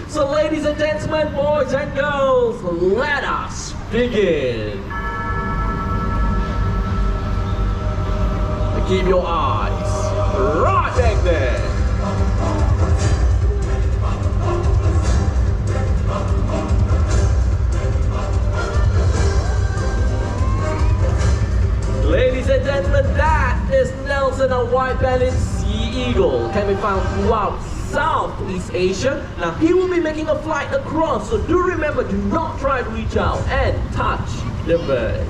So ladies and gentlemen, boys and girls, let us begin. Keep your eyes right back there. Ladies and gentlemen, that is Nelson, a white-bellied sea eagle. Can be found throughout Southeast Asia. Now he will be making a flight across, so do remember, do not try to reach out and touch the bird.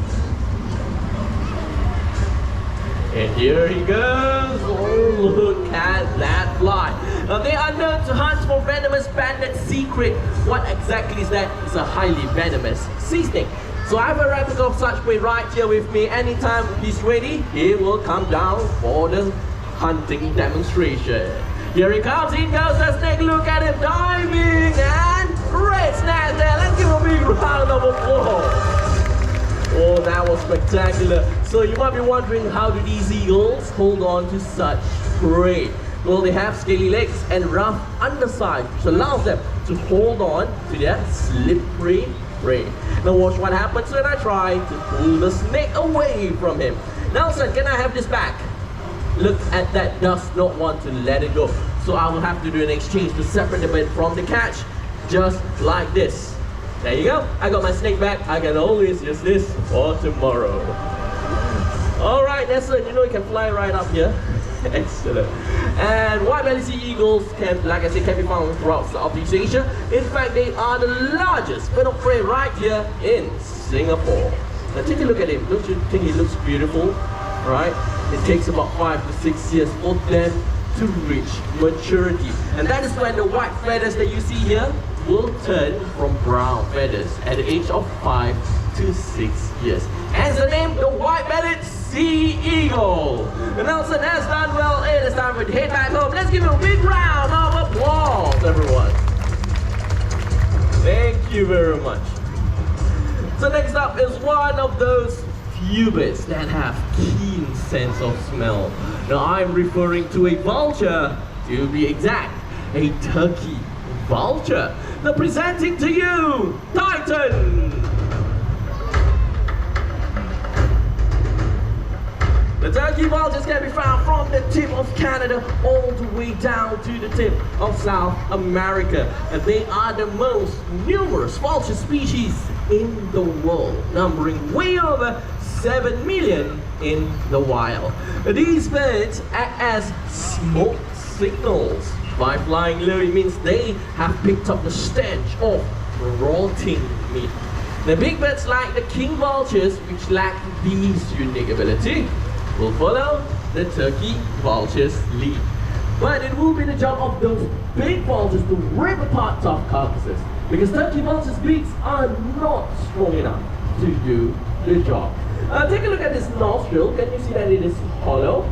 And here he goes. Oh, look at that fly. Now they are known to hunt for venomous banded sea cricket. What exactly is that? It's a highly venomous sea snake. So I have a replica of such prey right here with me. Anytime he's ready, he will come down for the hunting demonstration. Here he comes, in goes the snake. Look at him diving and red snap there. Let's give him a big round of applause. Oh, that was spectacular. So you might be wondering, how do these eagles hold on to such prey? Well, they have scaly legs and rough underside, which allows them to hold on to their slippery prey. Now watch what happens when I try to pull the snake away from him. Nelson, can I have this back? Look at that, does not want to let it go. So I will have to do an exchange to separate the bait from the catch, just like this. There you go, I got my snake back. I can always use this for tomorrow. Alright, Nelson, you know you can fly right up here. Excellent. And white-bellied sea eagles can, like I said, can be found throughout Southeast Asia. In fact, they are the largest bird of prey right here in Singapore. Now take a look at him. Don't you think he looks beautiful? Right? It takes about 5 to 6 years for them to reach maturity. And that is when the white feathers that you see here will turn from brown feathers at the age of 5 to 6 years. Hence the name, the white-bellied sea eagle. And Nelson has done well. It is time for to head back home. Let's give him a big round of applause, everyone. Thank you very much. So next up is one of those few birds that have keen sense of smell. Now I'm referring to a vulture, to be exact, a turkey vulture. Now presenting to you, Titan. The turkey vultures can be found from the tip of Canada all the way down to the tip of South America. And they are the most numerous vulture species in the world, numbering way over 7 million in the wild. These birds act as smoke signals. By flying low, it means they have picked up the stench of rotting meat. The big birds like the king vultures, which lack these unique ability, will follow the turkey vulture's lead. But it will be the job of those big vultures to rip apart tough carcasses, because turkey vultures' beaks are not strong enough to do the job. Take a look at this nostril. Can you see that it is hollow?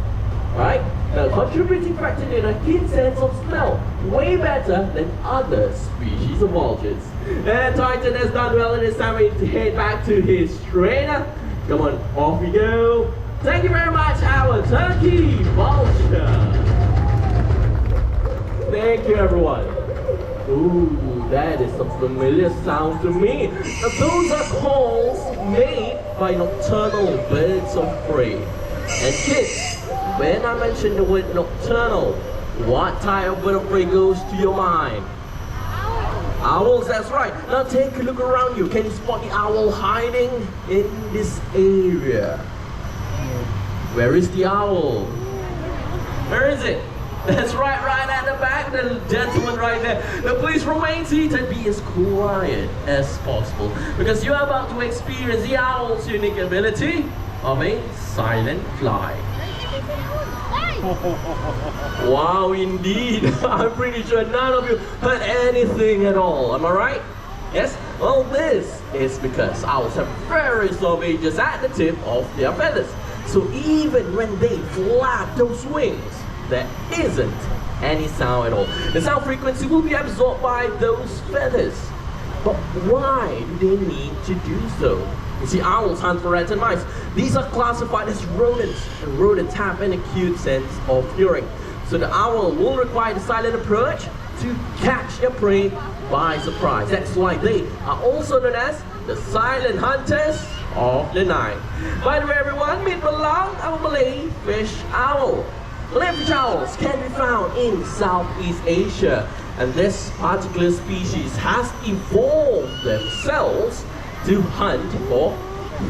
Right? Now, contributing factor in a keen sense of smell, way better than other species of vultures. And Titan has done well, and it's time to head back to his trainer. Come on, off we go. Thank you very much, our turkey vulture. Thank you, everyone. Ooh, that is a familiar sound to me. Now, those are calls made by nocturnal birds of prey. And kids, when I mention the word nocturnal, what type of bird of prey goes to your mind? Owls, that's right. Now take a look around you. Can you spot the owl hiding in this area? Where is the owl? Where is it? That's right, right at the back, the gentleman right there. Now please remain seated, be as quiet as possible, because you are about to experience the owl's unique ability of a silent flight. Wow, indeed. I'm pretty sure none of you heard anything at all. Am I right? Yes? Well, this is because owls have very soft edges at the tip of their feathers. So even when they flap those wings, there isn't any sound at all. The sound frequency will be absorbed by those feathers. But why do they need to do so? You see, owls hunt for rats and mice. These are classified as rodents, and rodents have an acute sense of hearing. So the owl will require the silent approach to catch their prey by surprise. That's why they are also known as the silent hunters of the night. By the way, everyone, meet Belang, our Malay fish owl. Malay fish owls can be found in Southeast Asia, and this particular species has evolved themselves to hunt for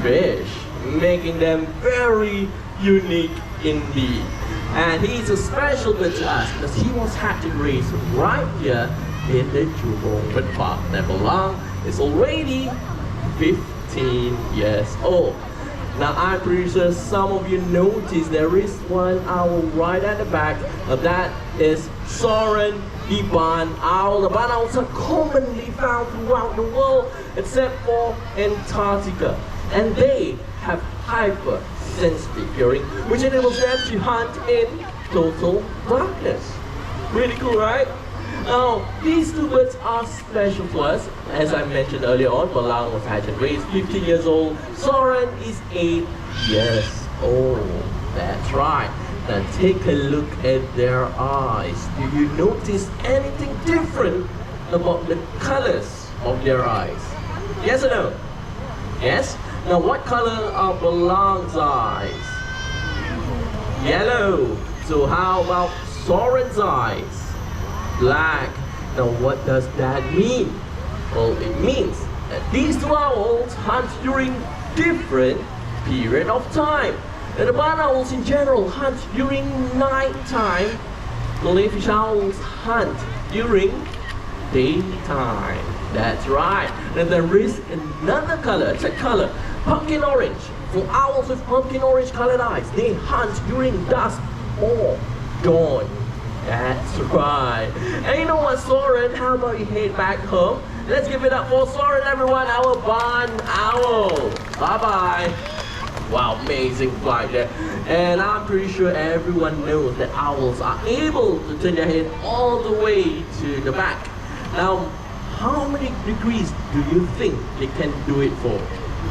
fish, making them very unique indeed. And he's a special bird to us because he was hatched and raised right here in the Jurong Bird Park. That Belang is already 15 years old. Now I'm pretty sure some of you noticed there is one owl right at the back. That is Soren the barn owl. The barn owls are commonly found throughout the world except for Antarctica. And they have hyper-sensitive hearing, which enables them to hunt in total darkness. Pretty cool, right? Now, these two birds are special to us. As I mentioned earlier on, Belang was hatched and raised 15 years old. Soren is 8 years old. That's right. Now take a look at their eyes. Do you notice anything different about the colors of their eyes? Yes or no? Yes? Now what color are Belang's eyes? Yellow. So how about Soren's eyes? Black. Now what does that mean? Well, it means that these two owls hunt during different period of time. And the barn owls in general hunt during night time. The Malay fish owls hunt during daytime. That's right. And there is another color. It's a color, pumpkin orange. For owls with pumpkin orange colored eyes, they hunt during dusk or dawn. That's right. And you know what, Soren? How about you head back home? Let's give it up for Soren, everyone, our barn owl. Bye-bye. Wow, amazing flight there. And I'm pretty sure everyone knows that owls are able to turn their head all the way to the back. Now, how many degrees do you think they can do it for?